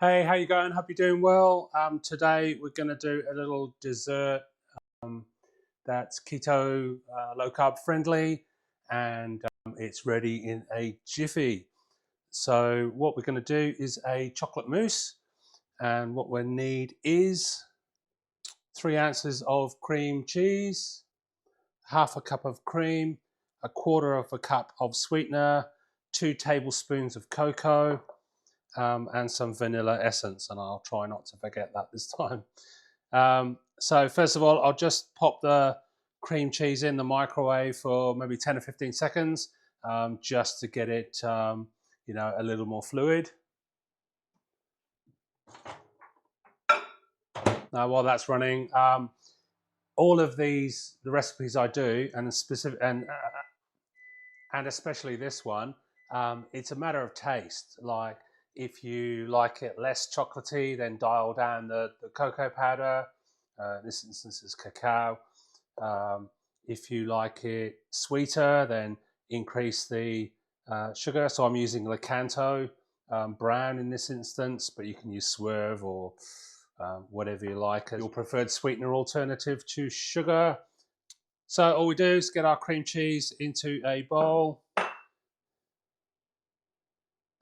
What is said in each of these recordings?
Hey, how you going? Hope you're doing well. Today we're going to do a little dessert that's keto, low carb friendly, and it's ready in a jiffy. So what we're going to do is a chocolate mousse, and what we need is 3 ounces of cream cheese, half a cup of cream, a quarter of a cup of sweetener, 2 tablespoons of cocoa, and some vanilla essence, and I'll try not to forget that this time. So first of all, I'll just pop the cream cheese in the microwave for maybe 10 or 15 seconds, just to get it, you know, a little more fluid. Now, while that's running, all of the recipes I do, and especially this one, it's a matter of taste. Like, if you like it less chocolatey, then dial down the cocoa powder. In this instance is cacao. If you like it sweeter, then increase the sugar. So I'm using Lakanto brown in this instance, but you can use Swerve or whatever you like as your preferred sweetener alternative to sugar. So all we do is get our cream cheese into a bowl.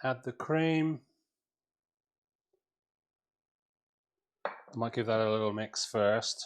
Add the cream. I might give that a little mix first.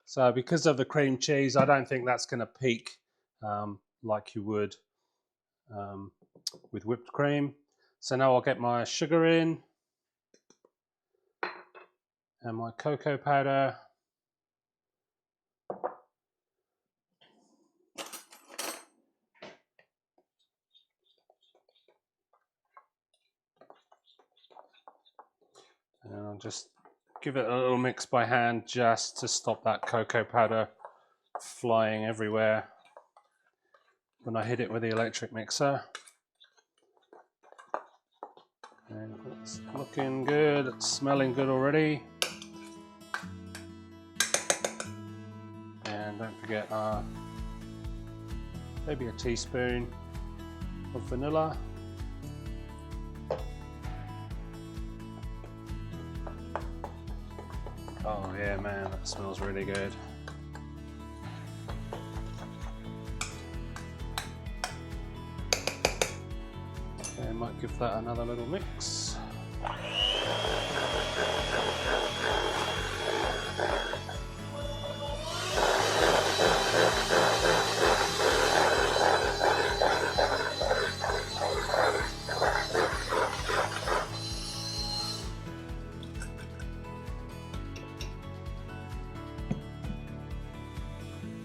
So because of the cream cheese, I don't think that's going to peak like you would with whipped cream. So now I'll get my sugar in and my cocoa powder. And I'll just give it a little mix by hand just to stop that cocoa powder flying everywhere when I hit it with the electric mixer. And it's looking good, it's smelling good already. And don't forget maybe a teaspoon of vanilla. Oh yeah, man, that smells really good. Okay, I might give that another little mix.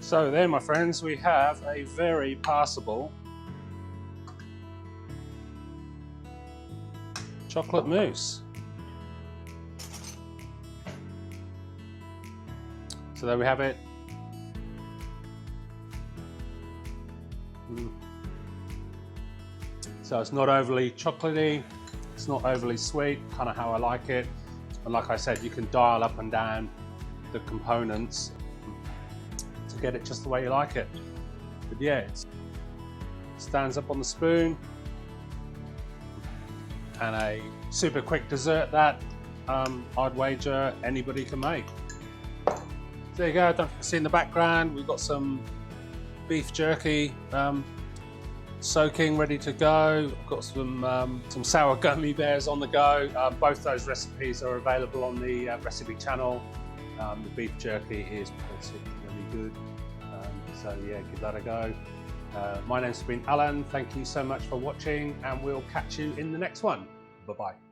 So there, my friends, we have a very passable chocolate mousse. So there we have it. So it's not overly chocolatey, it's not overly sweet, kind of how I like it. And like I said, you can dial up and down the components to get it just the way you like it. But yeah, it stands up on the spoon, and a super quick dessert that I'd wager anybody can make. So there you go. Don't see in the background, we've got some beef jerky soaking, ready to go. I've got some sour gummy bears on the go. Both those recipes are available on the recipe channel. The beef jerky is particularly good, so yeah, give that a go. My name's been Alan. Thank you so much for watching, and we'll catch you in the next one. Bye-bye.